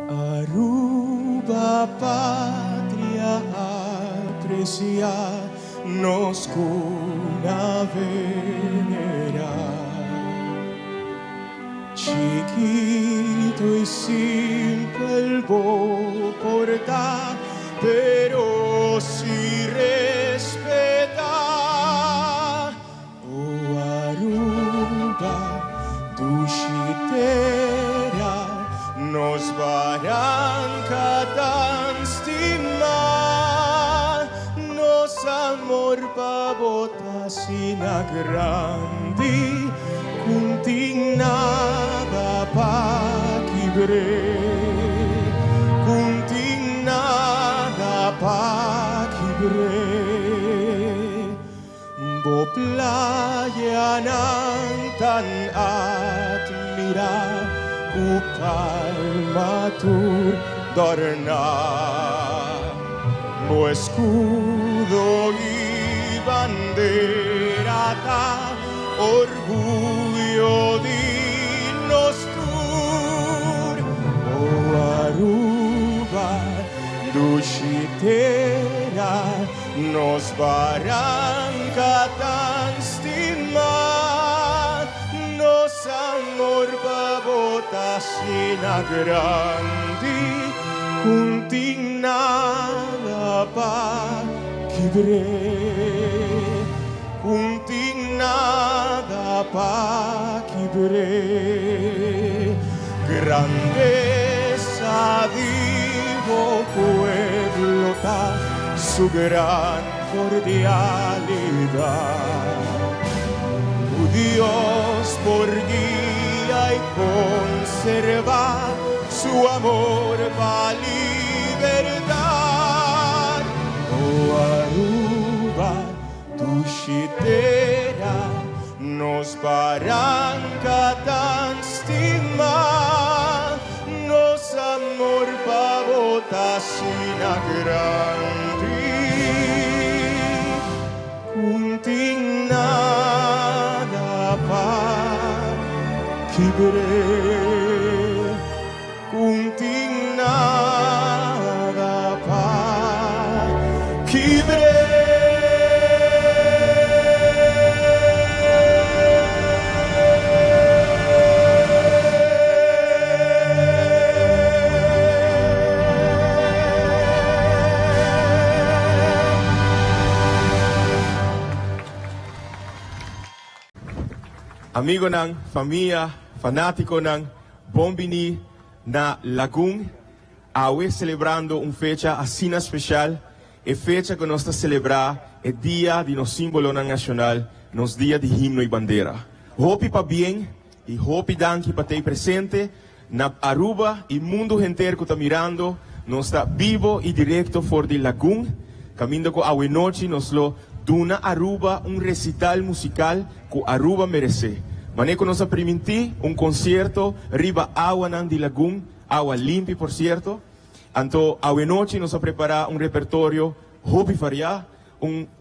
Aruba, patria aprecia, nos cuna venera. Chiquito y simple el porta, pero si respeta. Oh Aruba, dushitera, nos barranca tan stima, nos amor babota sina grandi, kunting nada pa kibre, kunting nada pa kibre. Bo playa ng tan admira, upal matur dorna. Bo escudo y bandera ta, orgullo di nostur. O Aruba, dushitera, nos barranca tan stima, nos amor babota sina grandi, kunting nada pa kibre, kunting nada pa kibre. Grandeza vivo pueblo ta, su gran cordialidad. Tu Dios por guía y conserva su amor para libertad. Oh Aruba, dushitera, nos barranca tan stima, nos amor babota sina grandi, kunting nada pa kibre, kunting nada pa kibre. Amigo ng familia, fanático ng Bombini na Lagoon, awe celebrando fecha assim especial, fecha que nós está celebrar dia de nos símbolo nacional, nos dia de himno e bandeira. Hope pa bem e hope danke pa ter presente na Aruba e mundo inteiro que está mirando, nós está vivo e direto for de Lagoon, caminho com awe noite nos lo duna Aruba recital musical que Aruba merece. Maneco nos permitir concierto riba agua nan de Lagoon, agua limpia por cierto. Anto awe noche nos prepara repertorio hopi faria,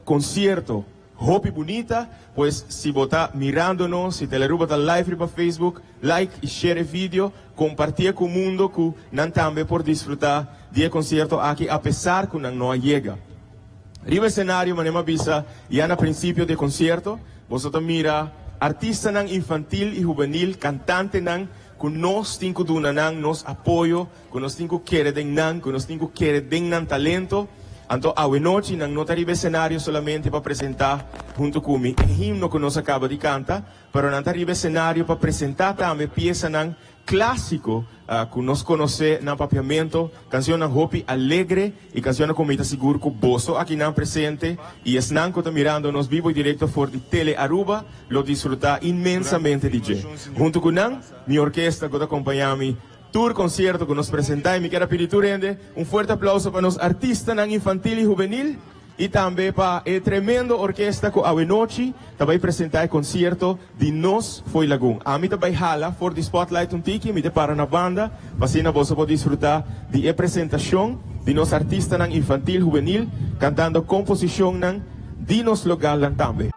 concierto hopi bonita, pues si vota mirándonos, si te la ruba tal live riba Facebook, like y share el video, compartir con el mundo que nan también por disfrutar de concierto aquí a pesar que nan no llega. Riba escenario manema visa y a principio de concierto, vosotros mira artista nang infantil y juvenil, cantante nang kun nos tinko duna nang nos apoyo, kun nos tinko quiere den nang, kun nos tinko quiere den nang talento. Anto awe noche nang nota riba escenario solamente para presentar junto con mi himno que nos acaba de cantar, pero nanta riba escenario para presentar también pieza nang clásico que nos conoce na papiamento, canción nang hopi alegre y canción como ita seguro que boso aquí nan presente y es nan que está mirando nos vivo y directo for de Tele Aruba, lo disfruta inmensamente DJ. Junto con nan, mi orquesta que acompaña a mi tour concierto que nos presenta y mi quera piriturende, un fuerte aplauso para los artistas nan infantil y juvenil y también para el tremendo orquesta que awe noche también presenta el concierto de Nos Foi Lagoon. A mí también jala for the spotlight un tiki, mi te para na banda, para na vos poder disfrutar de la presentación de los artistas nan infantil juvenil cantando composición nan de nos local nan también.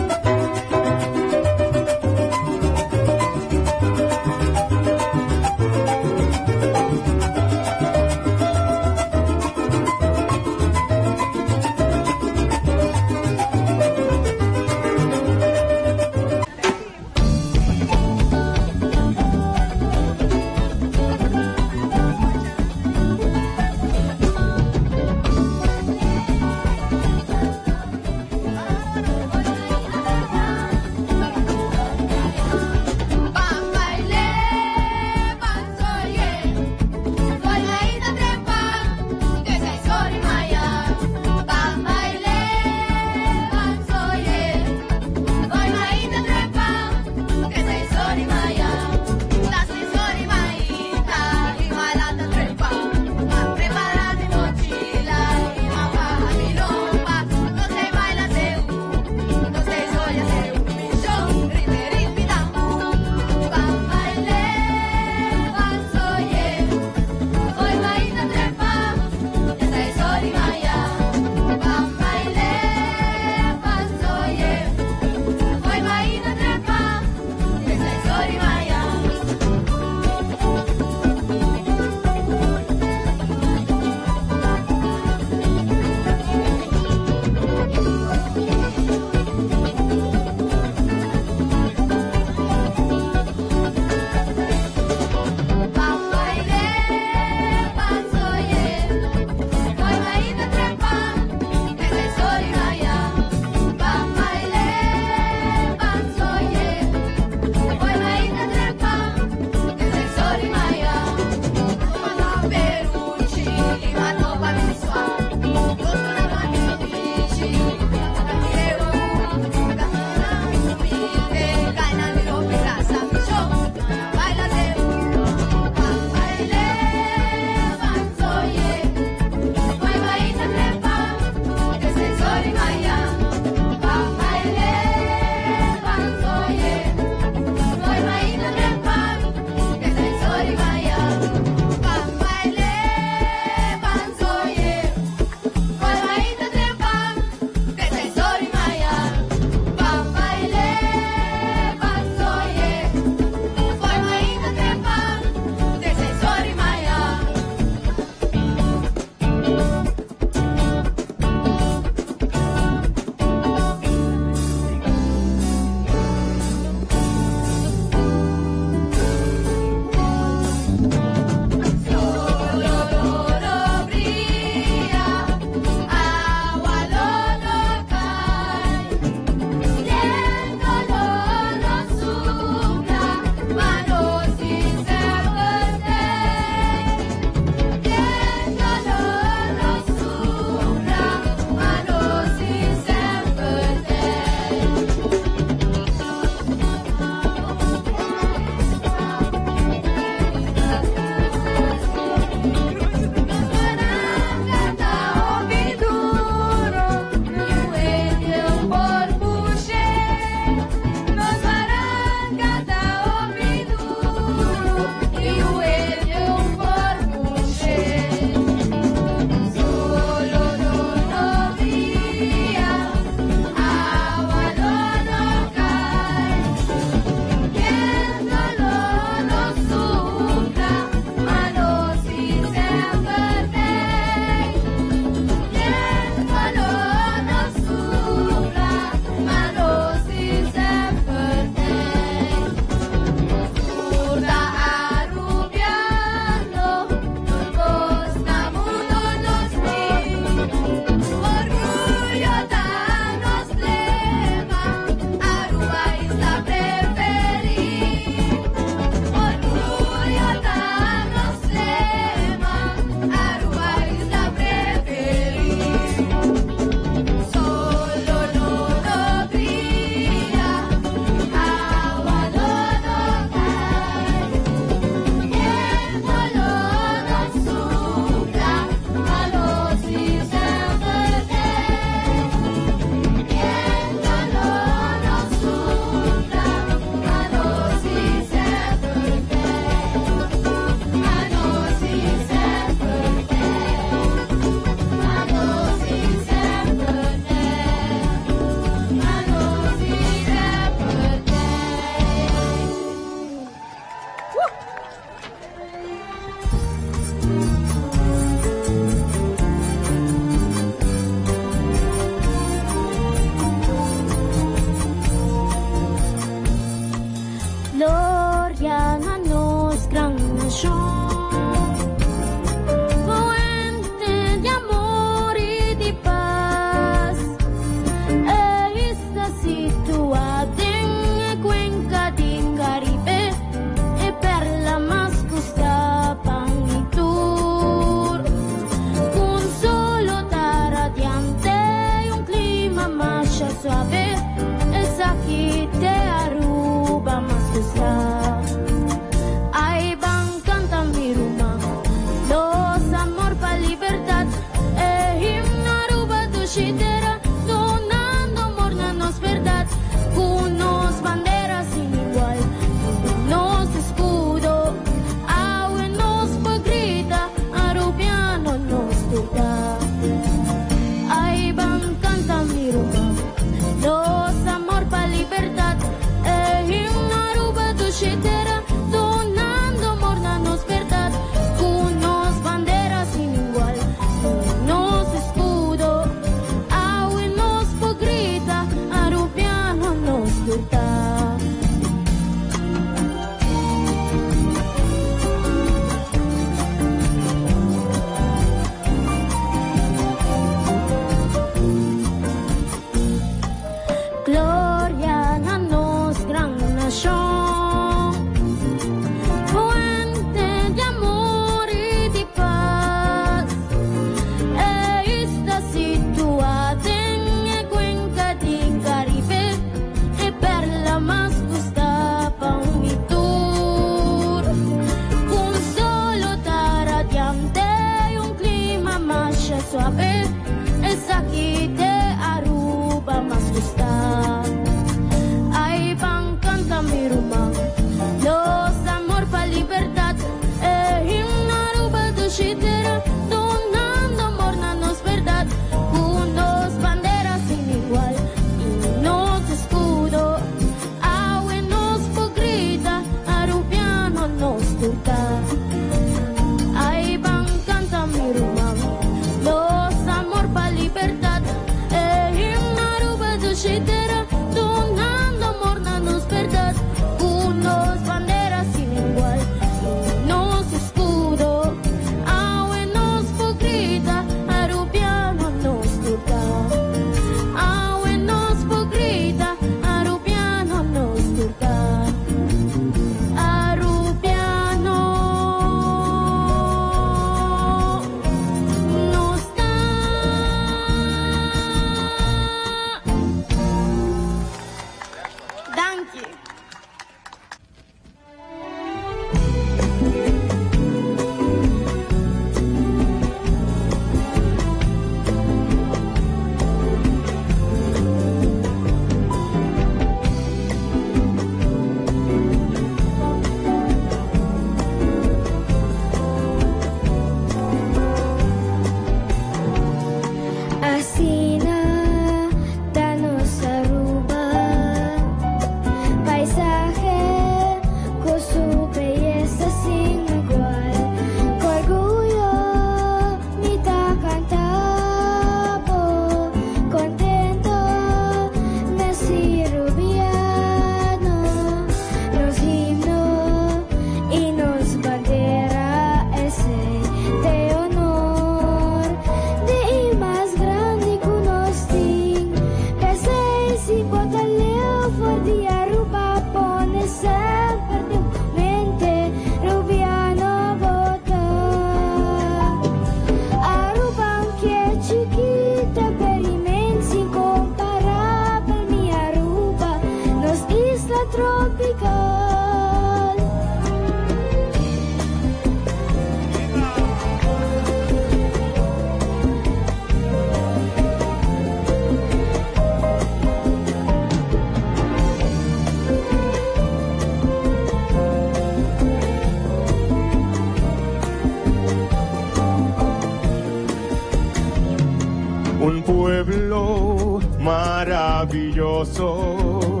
maravilloso,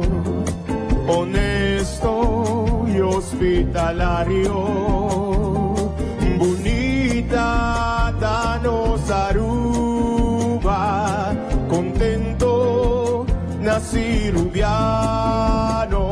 honesto y hospitalario, bonita danos Aruba, contento nací rubiano,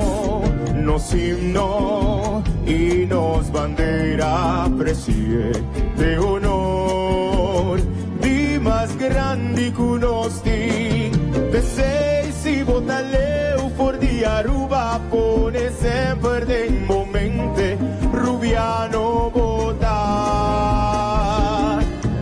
nos himno y nos bandera precie de honor, di más grande que unos di, de seis y botaleu for di Aruba, pone sempre de momente, rubiano votar.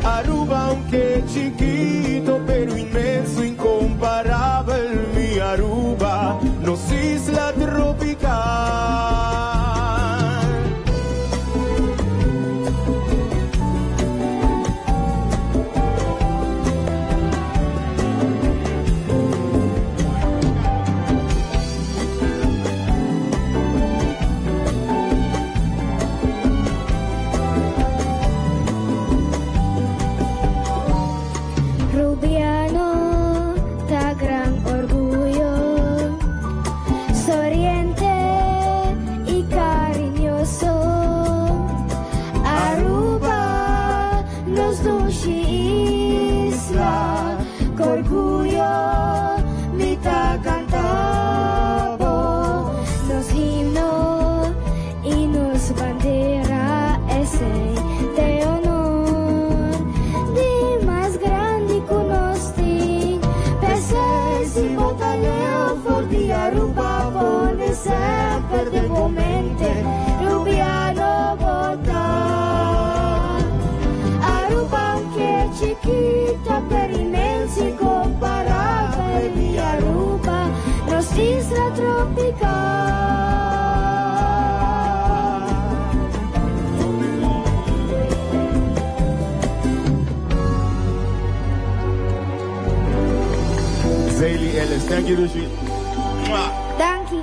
Aruba aunque chiquito, pero inmenso, incomparable, mi Aruba, nos isla tropical. Rubiano, ta gran orgullo, sonriente y cariñoso. Aruba, nos dulce isla, con orgullo, mi ta cantabo, nos himno y nos bandera ese de honor, de más grande conosti, peces y botaleo for di Aruba, pone sempre de momente, rubiano votar. Aruba aunque chiquita, per inmensi comparable, mi Aruba, nos isla tropical. Zeli Ellis, thank you, Lucy. Thank you.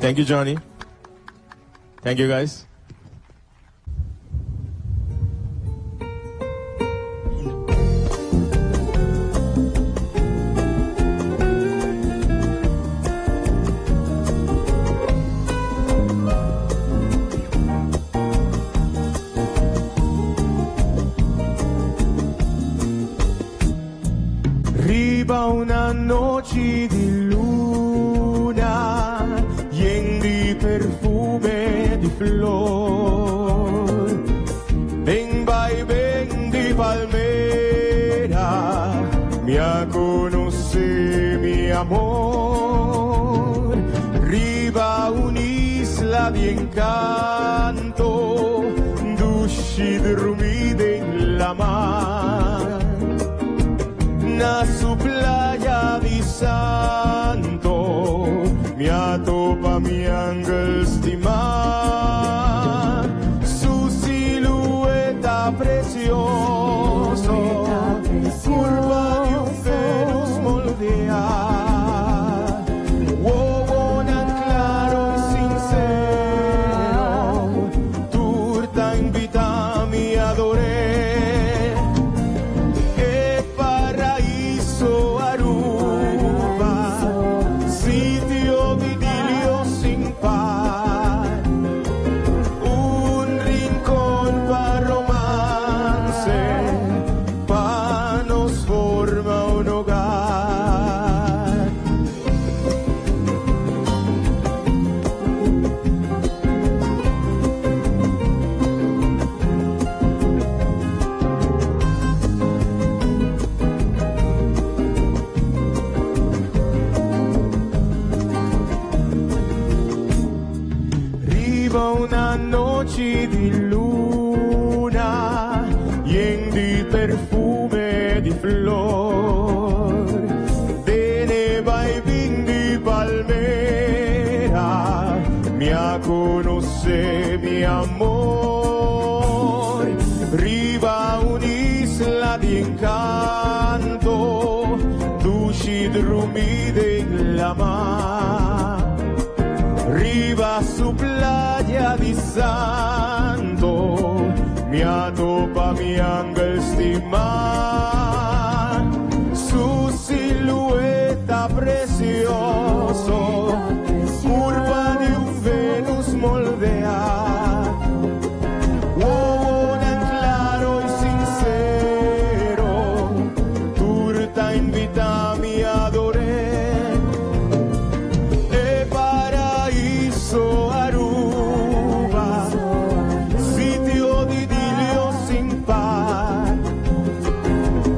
Thank you, Johnny. Thank you, guys. Arriba una noche di luna llena de perfume de flor. Ven de palmera, me conoce mi amor. Arriba una isla de encanto, dulce dormida en la mar. Na su playa di santo, mi atopa mi ángel stimar, su silueta precioso, curva de un Venus moldea. Oh, tan claro y sincero, turta invita mi adoré. Una noche di luna llena de perfume de flor, de neva y vin de palmera, me conoce mi amor. Riva una isla de encanto, dulce dormida en la mar. Riva su playa di santo, mi atopa mi ángel stimar, su silueta precioso, curva de un Venus moldea. Oh, tan claro y sincero, turta invita a mi adoré. Aruba, sitio de idilio sin par,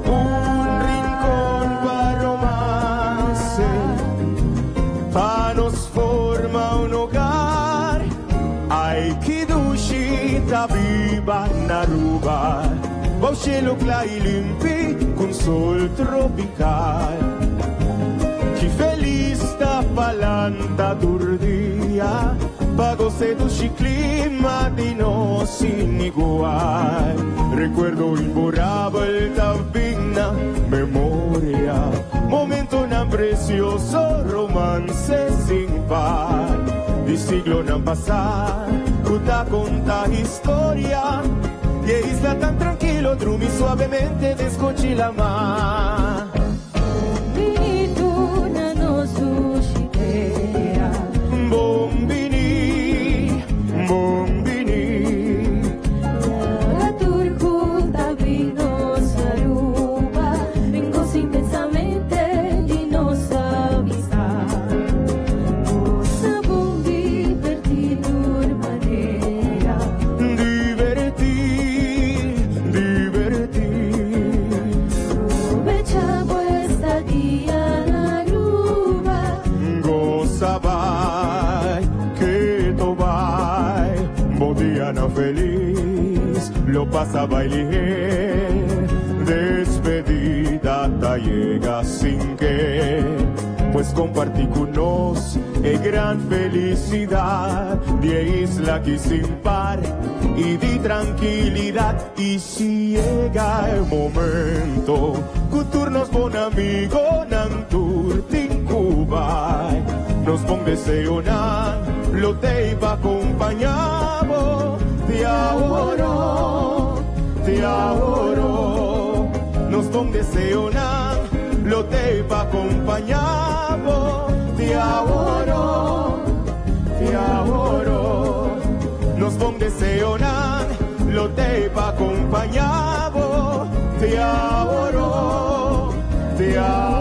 un rincón para romance, para nos forma un hogar. Ay, que duchita viva na Aruba, bajo cielo claro y limpio con sol tropical. Que feliz sta palanta turdia, pago seduci clima di no sin igual. Recuerdo imborrable tabigna memoria, momento tan precioso, romance sin par. Di siglo nan pasar, cuta conta historia, y isla tan tranquilo, drumi suavemente descochi la mar. Bombini, bombini, la turcuta vino Aruba, vengo intensamente di nostra vista. Cosa buon divertir manera, divertir. Becha questa dia Aruba, goza vai, que to vai, Bodiana feliz, lo pasa bailar, despedida ta llega sin que, pues compartí con nos gran felicidad, de isla que sin par y de tranquilidad. Y si llega el momento, que turnos bon amigo nan turtin Cuba, nos ponga deseo na lo te iba acompañado. Te adoro, nos don deseo na lo te iba acompañado. Te adoro, nos don deseo na lo te iba acompañado. Te adoro, te adoro.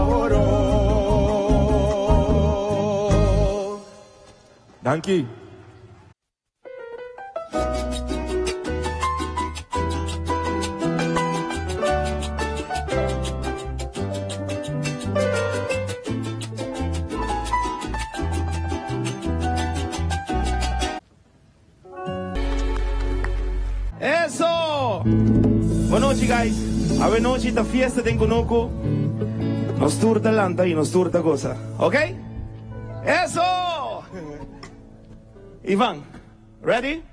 Danke. Eso! Boa noite, guys. A noite da fiesta tem conosco. Nos turta lanta e nos turta cosa. Ok? Eso! Ivan, ready?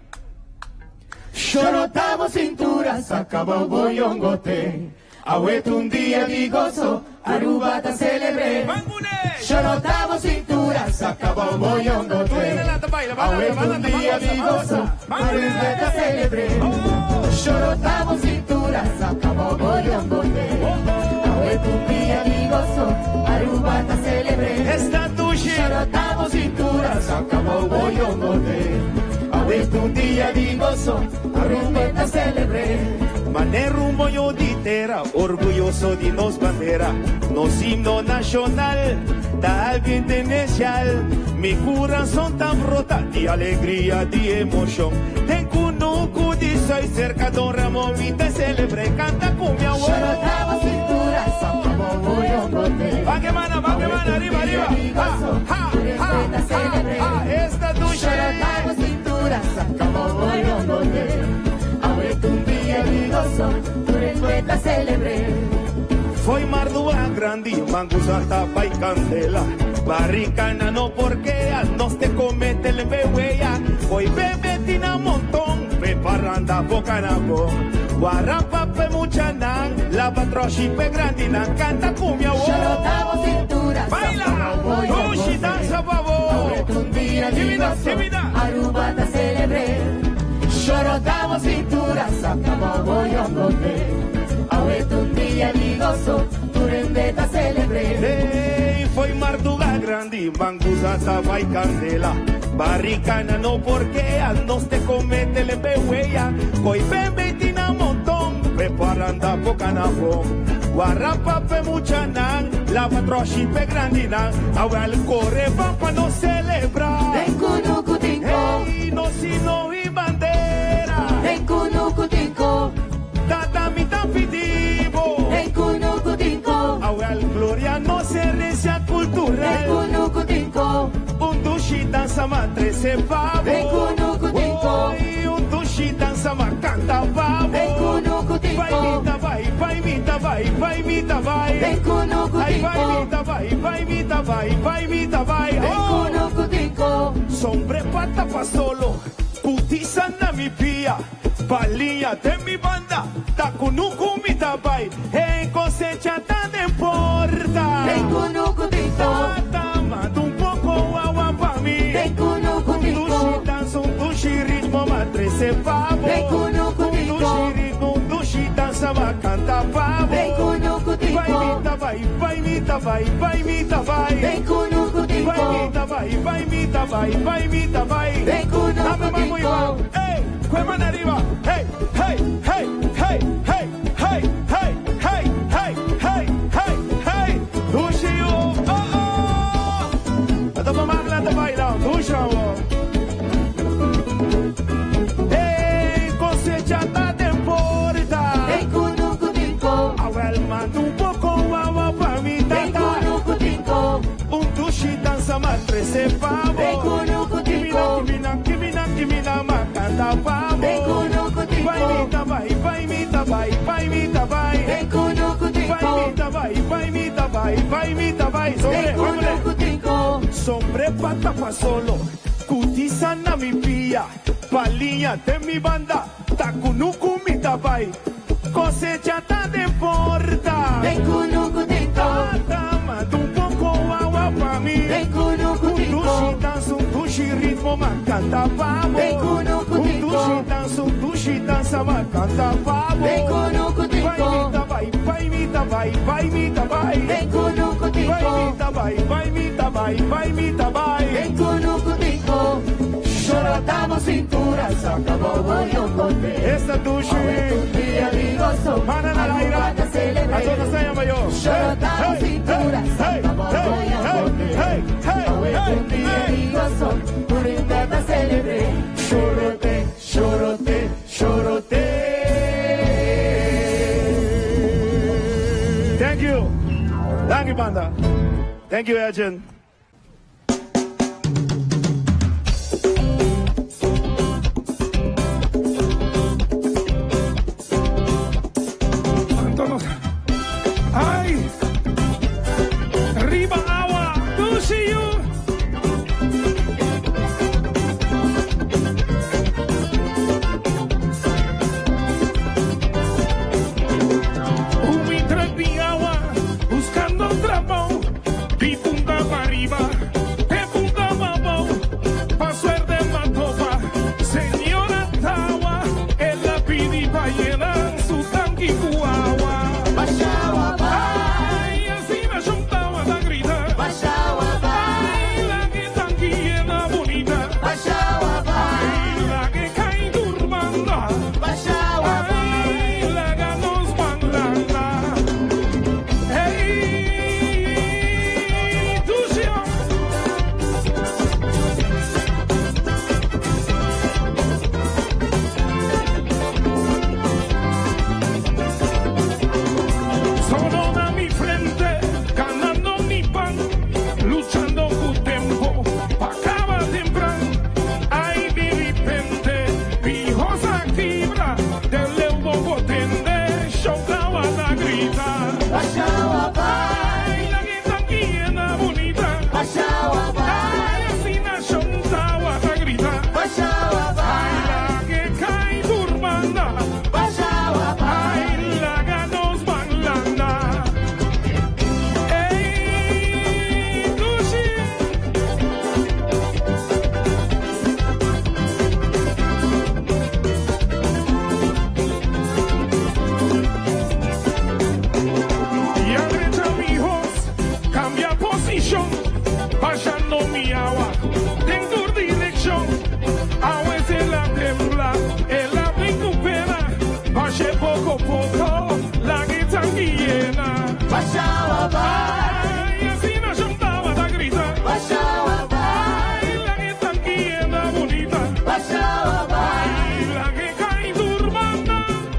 Chorotamos cinturas, acabó boyongote. Ahueto un día de gozo, Aruba te celebré. Chorotamos cinturas, acabó boyongote. Ahueto un día de gozo, Aruba te celebré. Chorotamos cinturas, acabó boyongote. Ahueto un día de gozo, Aruba te celebré. Esta tuya. Chorotamos cinturas, acabó boyongote. Ahueto un día de gozo, Aruba te celebré. Mané rumbo yo ditera, orgulloso de nos bandera, nos himno nacional, da alguien tenecial, mi corazón tan brota de alegría, de emoción, tengo un nuco de soy cerca de un ramo, y te celebré, canta cumbia, wow. Chorotamos cinturas, acabó boyongote. Va que mana, arriba, arriba, esta tuya. Chorotamos cinturas, acabó boyongote. Un día de gozo, tu respuesta celebré. Foi Mardua grande, mangusa tapa y candela. Barricana no porque nos te comete el behueya. Foi bebetina montón, preparanda bocanabo. Guarapa pe muchanan, la patrochi pe grandina, canta cumbia. Chorotamos cinturas, baila, Tushi danza pavo. Un día de gozo, Aruba te celebré. Chorotamos cinturas, acabó boyongote. Ahueto un día de gozo, tu rembeta celebré. Hey, foi Marduga grande, mangusa tapa y candela. Barricana no porque nos te comete el behueya. Foi bebetina montón, preparanda bocanabo. Guarapa pe muchanan, la patrochi pe grandina. Ahora el corre va pa no celebrar. Ven cunucutinco, Hey, no sino y bandera. ven cunucutinco, Tata mi tapitivo. ven cunucutinco, Ahora el gloria no se recia ven cultural. cunucutinco, Un dushi danza ma 13 pavo. ven cunucutinco, Un dushi danza ma canta pavo. ven cunucutinco, Vai mita, vai. ven Ai, cunucutinco, vai mita, vai. ven Oh, cunucutinco. sombre pata pa solo. Putiza na mi pia. Palinha de mi banda. Takunuku mita vai. En cosecha tan de porta. Ven cunucutinco, Tata, manda un poco agua pa mí. ven cunucutinco, Un dushi ritmo ma 13 pavo. ven cunucutinco, Un dushi danza ma canta pavo. ven cunucutinco, Vai mita, vai. ven cunucutinco, Vai mita, vai. ven cunucutinco. Hey, con mano arriba. Hey. Dushi, oh. Ito mamla to baila, dushi, oh. Hey, cosecha ta temporita. Ven cunucutinco, Awel manda un poco agua pa mi ven tata. cunucutinco, Un dushi danza ma 13 pavo. ven cunucutinco, Kimina ma canta pavo. ven cunucutinco, Vai mita, vai. ven cunucutinco, Vai mita, vai. ven cunucutinco. Sombre pata pa solo. Kutiza na mi pia. Palinha de mi banda. Takunuku mita vai. Cosecha ta de porta. Ven cunucutinco, Tata, manda un poco agua pa mí. ven cunucutinco, Un dushi makanta pamo. Vem kunukutinko. Um dushi dança makanta pamo. Vem kunukutinko. Vai mita, vai mita, vai. Vem kunukutinko. Vai mita, vai. Vem kunukutinko. Chorotamos cintura, acabou boyongote. Essa dushi. Un día de gozo, Mana na laira. Aruba A celebré. toda saia maior. Chorotamos cintura, acabou boyongote. Un día de gozo, Purindata celebré. Chorote, chorote, chorote. Thank you. Thank you, Banda. Thank you, Elgin. Ay, arriba agua, Dushi. Tras mi agua, buscando trapo, vi punta para arriba, de punta abajo, paso el de Matopa, señora Tawa, él la pidi pa' llenar su tanque con agua. Ay, así me juntaba la grita, ay, la que tanque llena bonita, ay, la que cae durmanda, ay, la que nos mandanda. Solo a mi frente, ganando mi pan, luchando con tiempo, pa' acabar temprano. Ay, de repente, pijosa fibra del leudo potente, chocaba la grita. Ay, la que tan llena bonita, ay, así na chontaba la grita. Ay, la que cae durmanda, ay, la que nos banlanda. Ey, Dushi. Y a derecha mi host cambia posición, bajando mi agua, tengo dirección. Agua es en la tembla, en la recupera, baje poco a poco, la que está llena. Ay, así no juntaba la grita, ay, la que está llena bonita, ay, la que cae durmanda,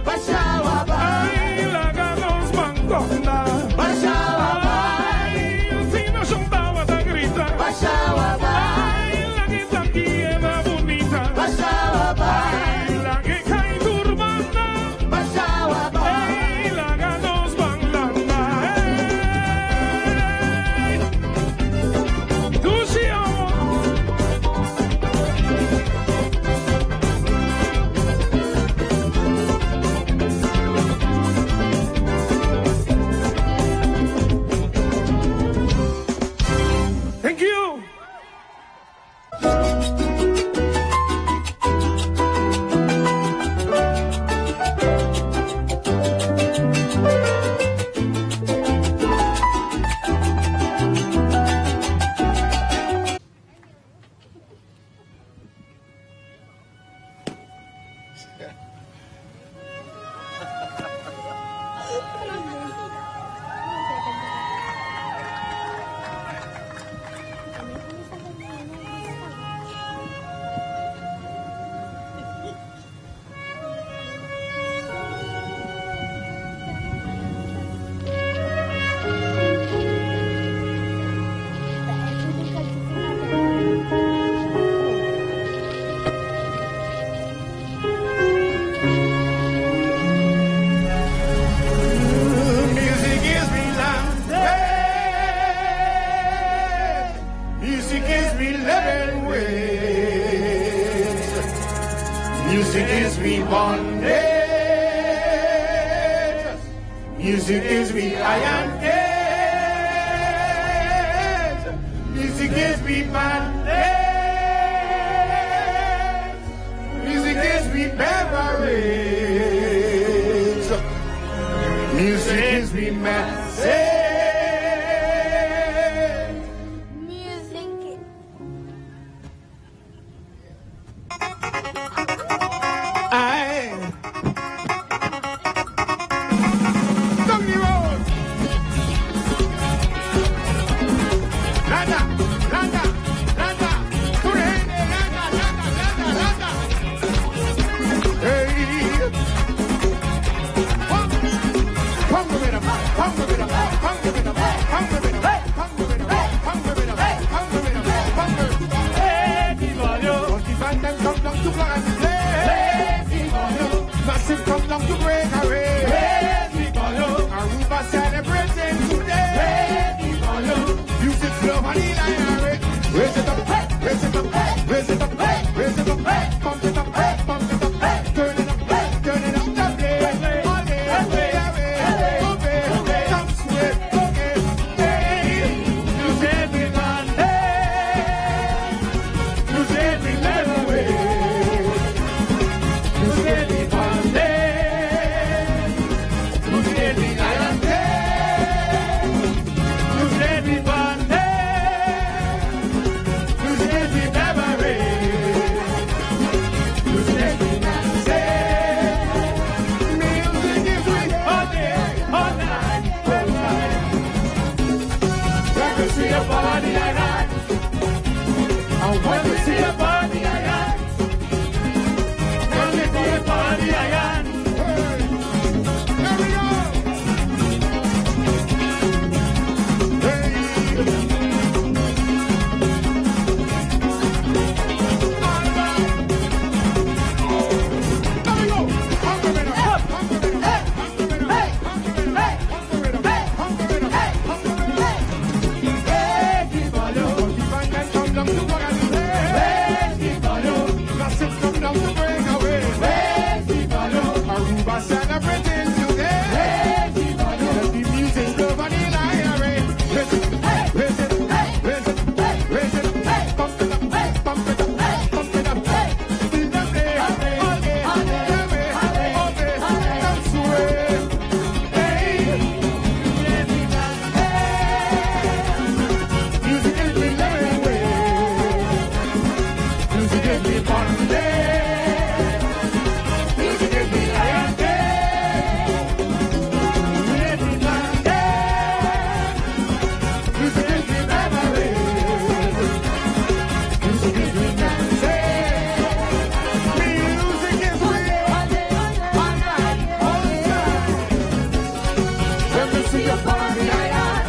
ay, la que nos mandona. Ay, así no juntaba la grita, ay, la que está llena bonita, ay, la que cae durmanda, ay, la que nos mandona. Dushi. Thank you. Music is me bondage. Music is me iron cage. Music is me bondage. sweet beverage. Music is the message. Music. Down the road. Landa, landa, landa. To the end, landa, landa, landa, landa. Hey. Come with it, come with it, come with it, come with it, come with it, come with it, come with it, come with it, come with it. Hey, Divalio. Don't you find them come down to block and play? Hey, Divalio. Massive come down to break away. Hey, Divalio. Aruba celebrating today. Hey, Divalio. Music, love, and delight. Raise it up, raise it up, raise it up, raise it up, pump it up, pump it up, turn it up, turn it up, all day, all day, all day, all day, come sweat, okay, hey, you said me one day, you said me never way, you said me one day, you said me another day, you said me one day. You said me never rain. You said me not say. Music is sweet all day, all night, all night. Let me see your body, I got. I want to see your body, I got. Let me see your body, I got. Here we go. Hey. Celebrating today. The music, love, and delight. Raise it, raise it, raise it, raise it, pump it up, pump it up, pump it up. Feel the play, all day, all day, all day, dance away. Hey, music is the living way. Music is the fun day. Music is the lion day. Music is the memory. Music is the message. Music is real. All night, all time. Let me see your body, I got.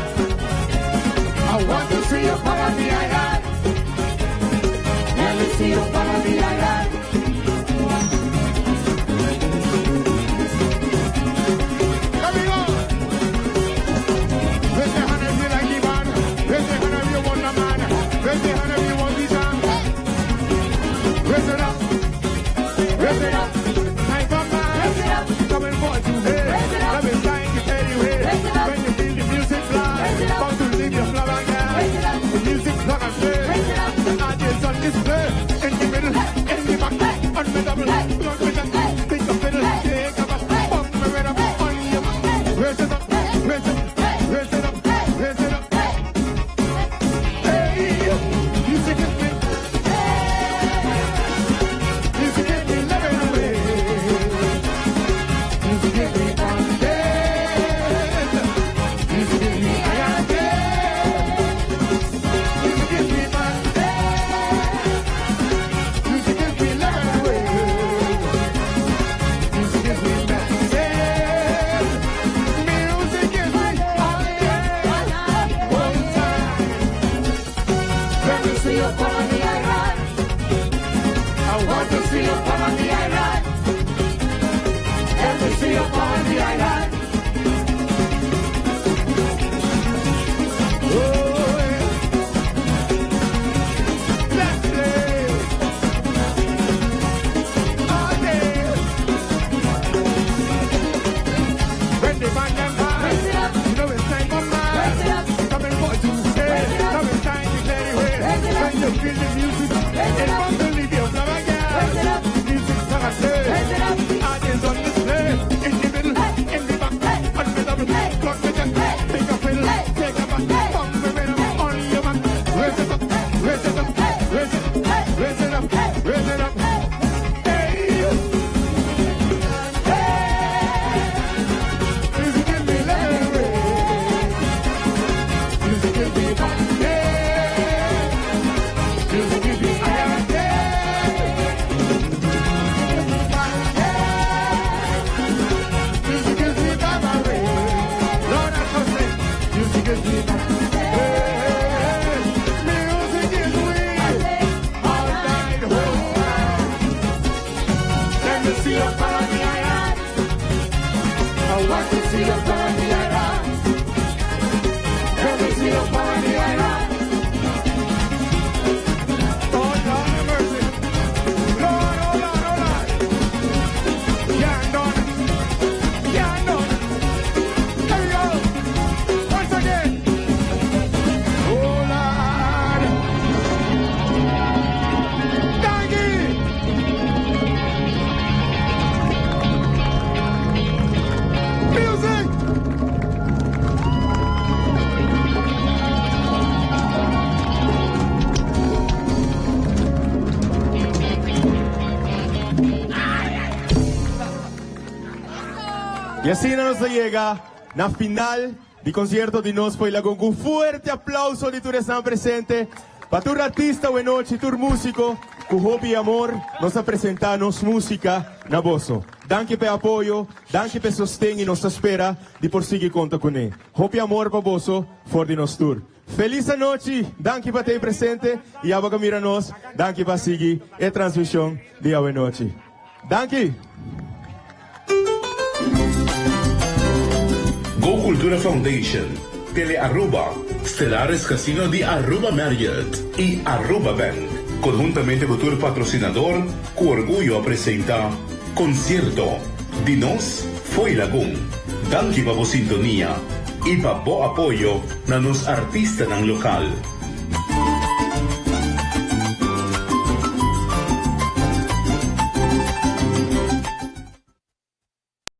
I want to see your body, I got. Let me see your body, I got. Here we go. Raise your hand if you like the man. Raise your hand if you want the man. Raise your hand if you want the song. Raise it up. Raise it up. Time for man. Coming for today. Let me trying to tell you here. When you feel the music fly, about to leave your flower girl. The music plug and play. The audience on display. In the middle, in the back, on the double, not with the think of fiddle. Take up a bump me right up on your back. Raise it up, raise it up, raise it up, raise it up. Hey, music is me. Music is me living away. Music is me on dead. Music is me I am dead. Music is me on dead. Music is me living away. Music is me message. Music is me all day, one time. Let me see your body, I got. I want to see your body, I got. Let me see your body, I got. Oh, yeah. Let's play. All day. When the band them pass, you know it's time for mass. Coming for Tuesday, coming time to play away. When you feel music is sweet. Music is sweet. All night, whole night. Let me see your body, I want to see your body, let me see your body, Oh, Lord have mercy. Lord, oh Lord, oh Lord. Yeah, Lord. Yeah, Lord. There we go. Once again. Oh, Lord. Doggy. Music. Y assim nos llega na final do concerto de nós foi Lagum. Um forte aplauso de todos estão presentes. Para tu artista, boa noite, tu músico, com hobby e amor, nos apresentamos música na Bosso. Danke pelo apoio, danke pelo sostegno e nossa espera de por seguir conta com ele. Hobby e amor para Bosso, for de nosso tour. Feliz noite, danke por ter presente e a boca mira nós, danke por seguir a transmissão de boa noite. Danke! Go Cultura Foundation, Tele Aruba, Stellares Casino de Aruba Marriott y Aruba Bank, conjuntamente con tu patrocinador, con orgullo apresenta Concierto de Nos Foi Lagum. Danke pa bo sintonía y pa bo apoyo na nos artista ng lokal.